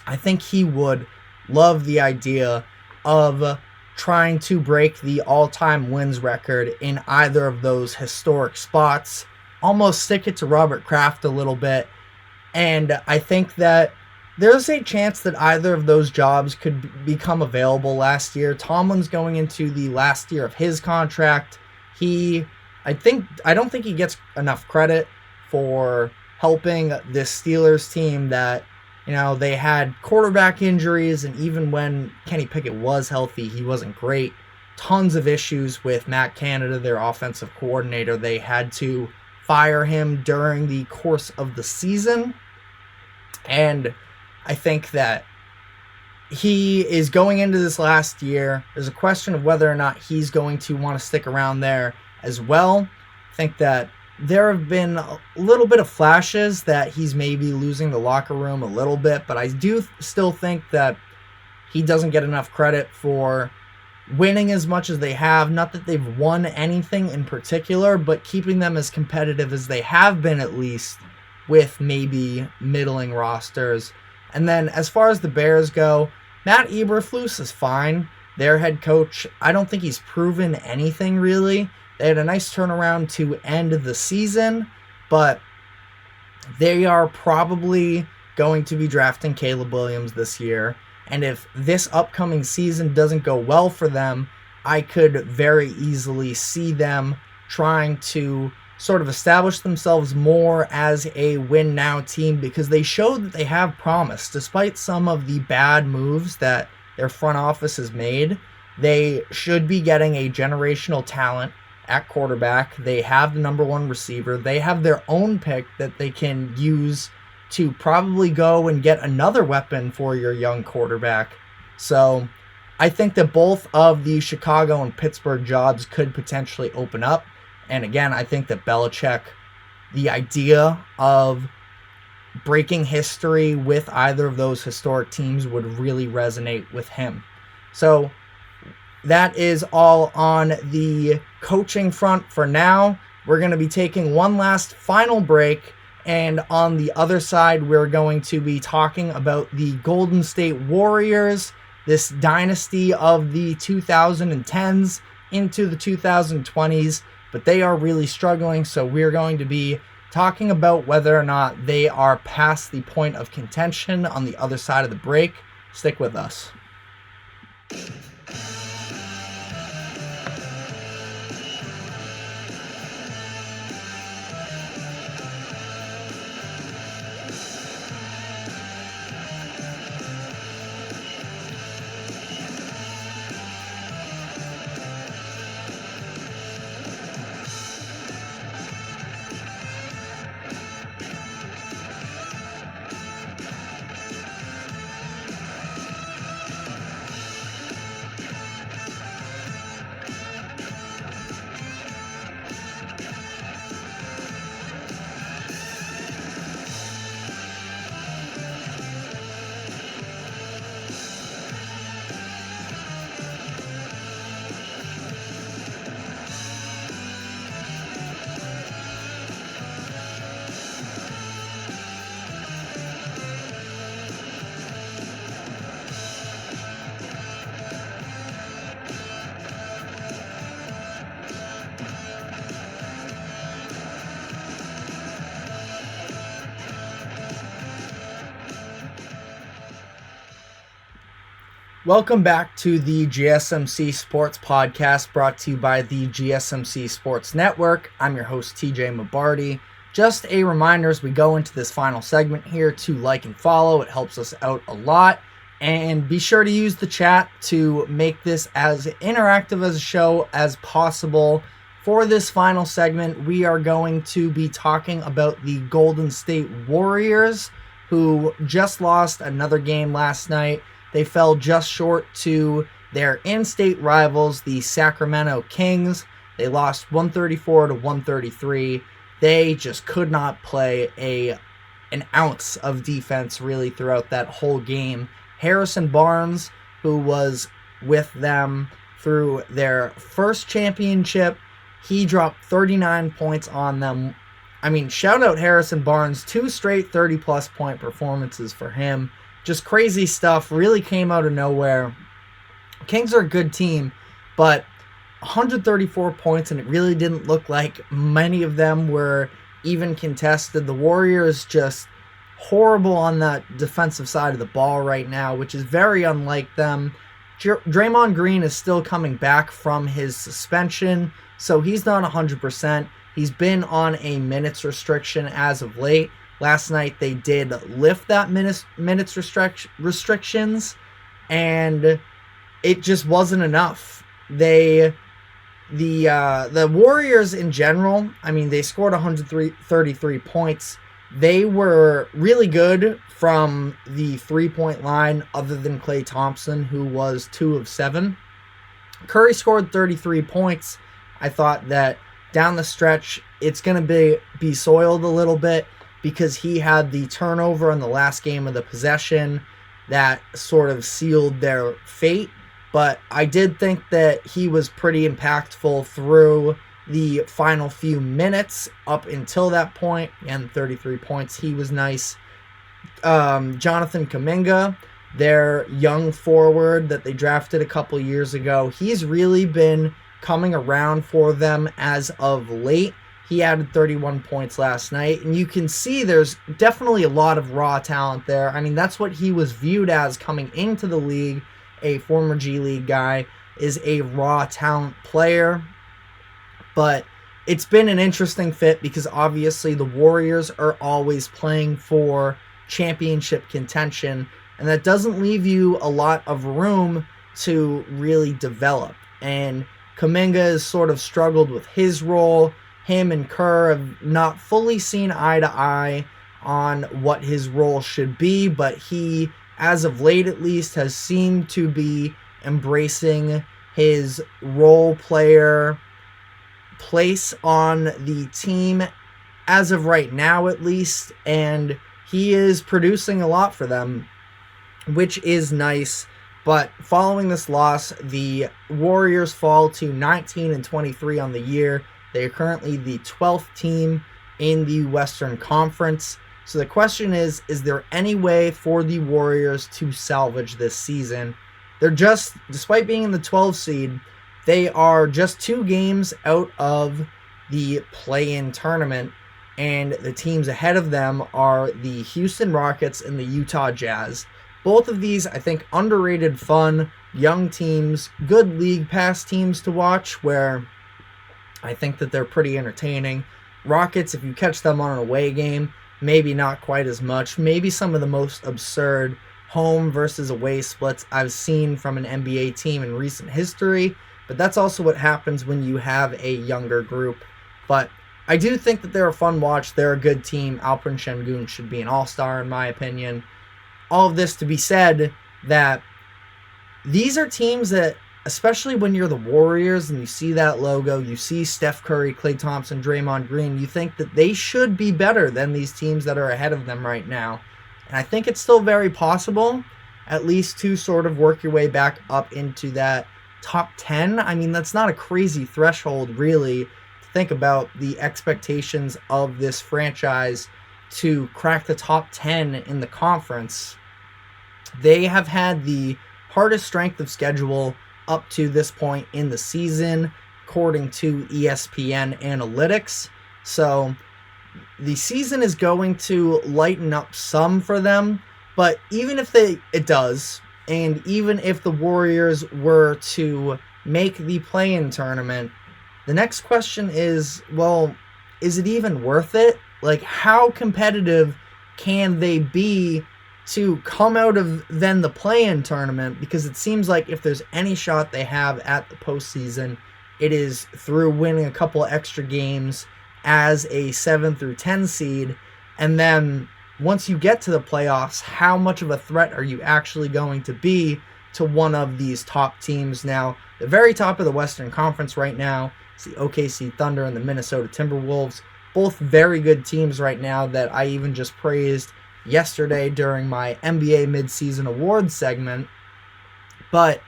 I think he would love the idea of trying to break the all-time wins record in either of those historic spots. Almost stick it to Robert Kraft a little bit. And I think that there's a chance that either of those jobs could become available last year. Tomlin's going into the last year of his contract. I don't think he gets enough credit for helping this Steelers team that, they had quarterback injuries, and even when Kenny Pickett was healthy, he wasn't great. Tons of issues with Matt Canada, their offensive coordinator. They had to fire him during the course of the season. And I think that he is going into this last year. There's a question of whether or not he's going to want to stick around there as well. I think that there have been a little bit of flashes that he's maybe losing the locker room a little bit, but I do still think that he doesn't get enough credit for winning as much as they have. Not that they've won anything in particular, but keeping them as competitive as they have been, at least with maybe middling rosters. And then as far as the Bears go, Matt Eberflus is fine. Their head coach, I don't think he's proven anything really. They had a nice turnaround to end the season, but they are probably going to be drafting Caleb Williams this year. And if this upcoming season doesn't go well for them, I could very easily see them trying to sort of establish themselves more as a win-now team, because they showed that they have promise. Despite some of the bad moves that their front office has made, they should be getting a generational talent at quarterback. They have the number one receiver. They have their own pick that they can use to probably go and get another weapon for your young quarterback. So I think that both of the Chicago and Pittsburgh jobs could potentially open up. And again, I think that Belichick, the idea of breaking history with either of those historic teams would really resonate with him. So that is all on the coaching front for now. We're going to be taking one last final break, and on the other side, we're going to be talking about the Golden State Warriors, this dynasty of the 2010s into the 2020s, but they are really struggling, so we're going to be talking about whether or not they are past the point of contention on the other side of the break. Stick with us. Welcome back to the GSMC Sports Podcast, brought to you by the GSMC Sports Network. I'm your host, TJ Mabarty. Just a reminder as we go into this final segment here to like and follow. It helps us out a lot. And be sure to use the chat to make this as interactive as a show as possible. For this final segment, we are going to be talking about the Golden State Warriors, who just lost another game last night. They fell just short to their in-state rivals, the Sacramento Kings. They lost 134 to 133. They just could not play an ounce of defense really throughout that whole game. Harrison Barnes, who was with them through their first championship, he dropped 39 points on them. I mean, shout out Harrison Barnes, 2 straight 30-plus point performances for him. Just crazy stuff, really came out of nowhere. Kings are a good team, but 134 points, and it really didn't look like many of them were even contested. The Warriors just horrible on that defensive side of the ball right now, which is very unlike them. Draymond Green is still coming back from his suspension, so he's not 100%. He's been on a minutes restriction as of late. Last night they did lift that minutes restrictions, and it just wasn't enough. The Warriors in general, I mean, they scored 133 points. they were really good from the three-point line, other than Klay Thompson, who was 2 of 7. Curry scored 33 points. I thought that down the stretch, it's going to be soiled a little bit because he had the turnover in the last game of the possession that sort of sealed their fate. But I did think that he was pretty impactful through the final few minutes up until that point, and 33 points. He was nice. Jonathan Kuminga, their young forward that they drafted a couple years ago, he's really been coming around for them as of late. He added 31 points last night, and you can see there's definitely a lot of raw talent there. I mean, that's what he was viewed as coming into the league. A former G League guy is a raw talent player. But it's been an interesting fit because obviously the Warriors are always playing for championship contention, and that doesn't leave you a lot of room to really develop. And Kuminga has sort of struggled with his role. Him and Kerr have not fully seen eye to eye on what his role should be, but he, as of late at least, has seemed to be embracing his role player place on the team as of right now at least, and he is producing a lot for them, which is nice. But following this loss, the Warriors fall to 19-23 on the year. They are currently the 12th team in the Western Conference. So the question is there any way for the Warriors to salvage this season? They're just, despite being in the 12th seed, they are just 2 games out of the play-in tournament, and the teams ahead of them are the Houston Rockets and the Utah Jazz. Both of these, I think, underrated, fun, young teams, good league pass teams to watch, where I think that they're pretty entertaining. Rockets, if you catch them on an away game, maybe not quite as much. Maybe some of the most absurd home versus away splits I've seen from an NBA team in recent history. But that's also what happens when you have a younger group. But I do think that they're a fun watch. They're a good team. Alperen Şengün should be an all-star in my opinion. All of this to be said that these are teams that, especially when you're the Warriors and you see that logo, you see Steph Curry, Klay Thompson, Draymond Green, you think that they should be better than these teams that are ahead of them right now. And I think it's still very possible, at least to sort of work your way back up into that top 10. I mean, that's not a crazy threshold, really, to think about the expectations of this franchise to crack the top 10 in the conference. They have had the hardest strength of schedule up to this point in the season, according to ESPN Analytics. So the season is going to lighten up some for them, but even if it does, and even if the Warriors were to make the play-in tournament, the next question is, well, is it even worth it? Like, how competitive can they be to come out of then the play-in tournament? Because it seems like if there's any shot they have at the postseason, it is through winning a couple extra games as a 7 through 10 seed. And then once you get to the playoffs, how much of a threat are you actually going to be to one of these top teams? Now, the very top of the Western Conference right now is the OKC Thunder and the Minnesota Timberwolves. Both very good teams right now that I even just praised yesterday during my NBA midseason awards segment. But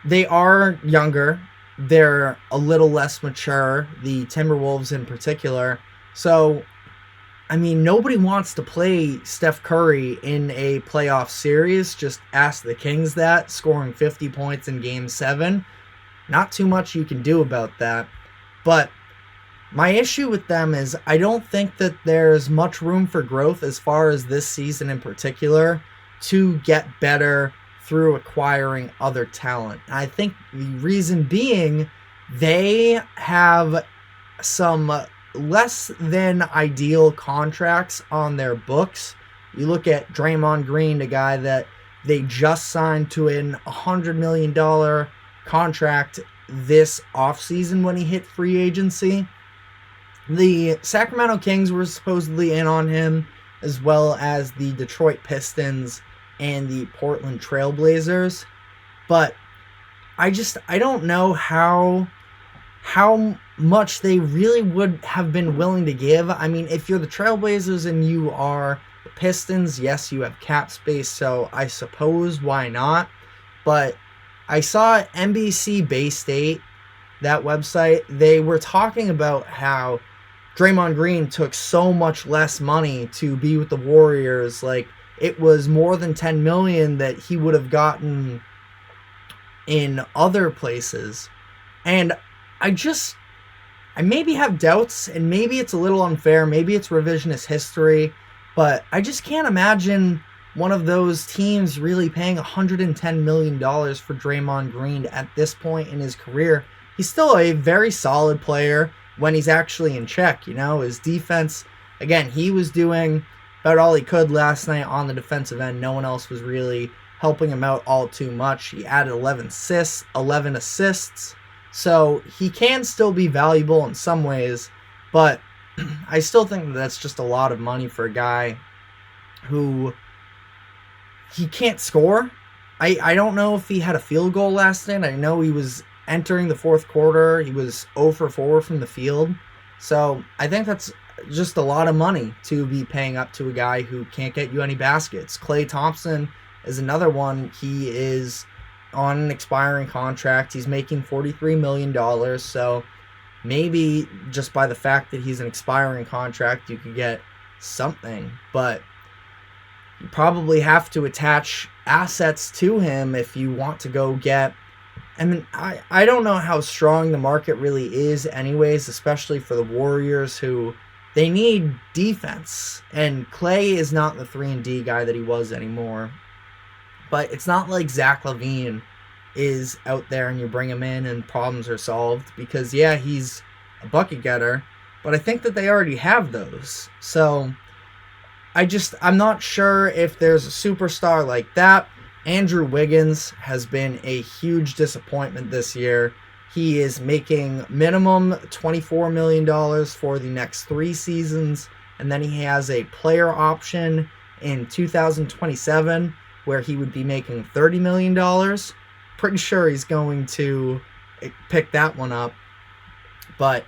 they are younger. They're a little less mature, the Timberwolves in particular. So, I mean, nobody wants to play Steph Curry in a playoff series. Just ask the Kings that, scoring 50 points in Game 7. Not too much you can do about that. But my issue with them is I don't think that there's much room for growth as far as this season in particular to get better through acquiring other talent. And I think the reason being they have some less than ideal contracts on their books. You look at Draymond Green, the guy that they just signed to an $100 million contract this offseason when he hit free agency. The Sacramento Kings were supposedly in on him, as well as the Detroit Pistons and the Portland Trail Blazers. But I don't know how much they really would have been willing to give. I mean, if you're the Trailblazers and you are the Pistons, yes, you have cap space, so I suppose why not? But I saw NBC Bay State, that website, they were talking about how Draymond Green took so much less money to be with the Warriors. Like, it was more than $10 million that he would have gotten in other places. And I maybe have doubts, and maybe it's a little unfair, maybe it's revisionist history, but I just can't imagine one of those teams really paying $110 million for Draymond Green at this point in his career. He's still a very solid player when he's actually in check, you know. His defense, again, he was doing about all he could last night on the defensive end. No one else was really helping him out all too much. He added 11 assists. So he can still be valuable in some ways, but I still think that's just a lot of money for a guy who he can't score. I don't know if he had a field goal last night. I know he was entering the fourth quarter. He was 0 for 4 from the field. So I think that's just a lot of money to be paying up to a guy who can't get you any baskets. Klay Thompson is another one. He is on an expiring contract. He's making $43 million, so maybe just by the fact that he's an expiring contract, you could get something, but you probably have to attach assets to him if you want to go get. I mean, I don't know how strong the market really is anyways, especially for the Warriors, who they need defense, and Klay is not the 3-and-D guy that he was anymore. But it's not like Zach LaVine is out there and you bring him in and problems are solved, because yeah, he's a bucket getter, but I think that they already have those. So I'm not sure if there's a superstar like that. Andrew Wiggins has been a huge disappointment this year. He is making minimum $24 million for the next 3 seasons, and then he has a player option in 2027 where he would be making $30 million. Pretty sure he's going to pick that one up. But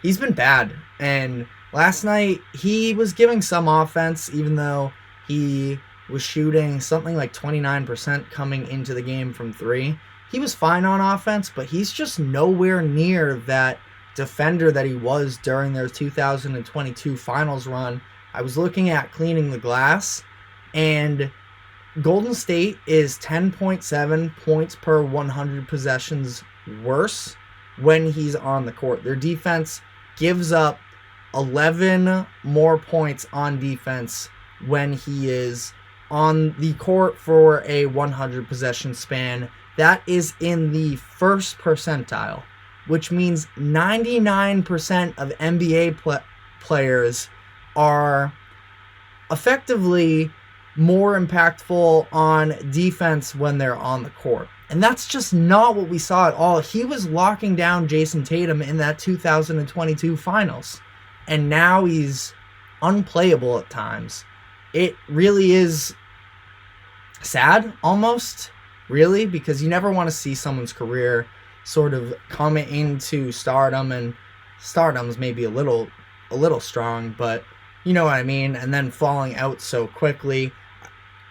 he's been bad. And last night, he was giving some offense, even though he was shooting something like 29% coming into the game from 3. He was fine on offense, but he's just nowhere near that defender that he was during their 2022 finals run. I was looking at cleaning the glass, and Golden State is 10.7 points per 100 possessions worse when he's on the court. Their defense gives up 11 more points on defense when he is on the court for a 100 possession span. That is in the first percentile, which means 99% of NBA players are effectively more impactful on defense when they're on the court. And that's just not what we saw at all. He was locking down Jason Tatum in that 2022 finals, and now he's unplayable at times. It really is sad, almost, really, because you never want to see someone's career sort of come into stardom, and stardom's maybe a little strong, but you know what I mean, and then falling out so quickly.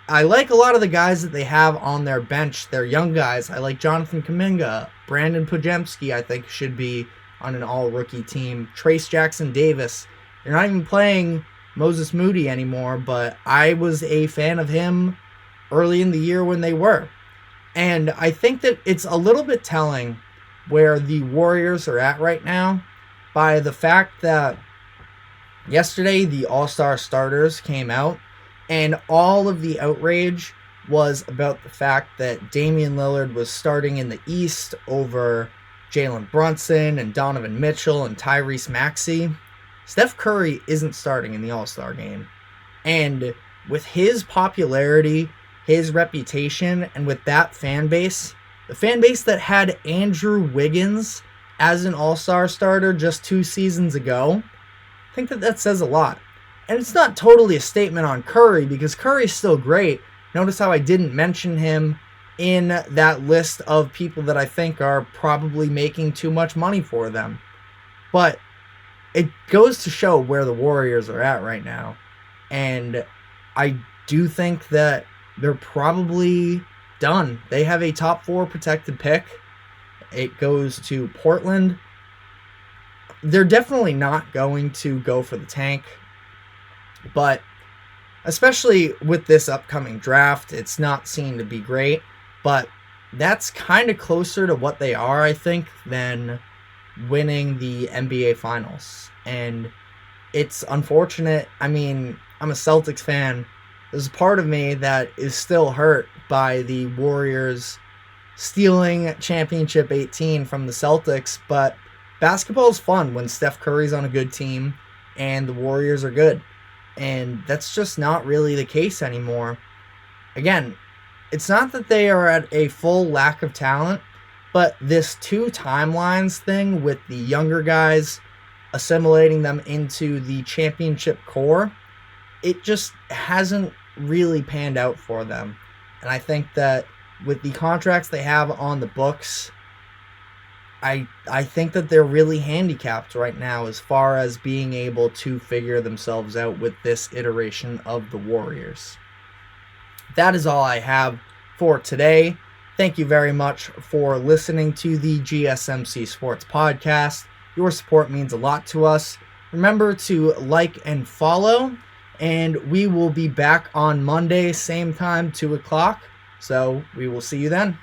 I like a lot of the guys that they have on their bench. They're young guys. I like Jonathan Kuminga. Brandon Podziemski, I think, should be on an all-rookie team. Trace Jackson-Davis. You're not even playing Moses Moody anymore, but I was a fan of him early in the year when they were. And I think that it's a little bit telling where the Warriors are at right now by the fact that yesterday the All-Star starters came out, and all of the outrage was about the fact that Damian Lillard was starting in the East over Jalen Brunson and Donovan Mitchell and Tyrese Maxey. Steph Curry isn't starting in the All-Star game. And with his popularity, his reputation, and with that fan base, the fan base that had Andrew Wiggins as an All-Star starter just 2 seasons ago, I think that says a lot. And it's not totally a statement on Curry, because Curry's still great. Notice how I didn't mention him in that list of people that I think are probably making too much money for them. But it goes to show where the Warriors are at right now. And I do think that they're probably done. They have a top 4 protected pick. It goes to Portland. They're definitely not going to go for the tank. But especially with this upcoming draft, it's not seen to be great. But that's kind of closer to what they are, I think, than winning the NBA Finals. And it's unfortunate. I mean, I'm a Celtics fan. There's a part of me that is still hurt by the Warriors stealing championship 18 from the Celtics, but basketball is fun when Steph Curry's on a good team and the Warriors are good. And that's just not really the case anymore. Again, it's not that they are at a full lack of talent, but this 2 timelines thing with the younger guys assimilating them into the championship core, it just hasn't really panned out for them. And I think that with the contracts they have on the books, I think that they're really handicapped right now as far as being able to figure themselves out with this iteration of the Warriors. That is all I have for today. Thank you very much for listening to the GSMC Sports Podcast. Your support means a lot to us. Remember to like and follow, and we will be back on Monday, same time, 2 o'clock. So we will see you then.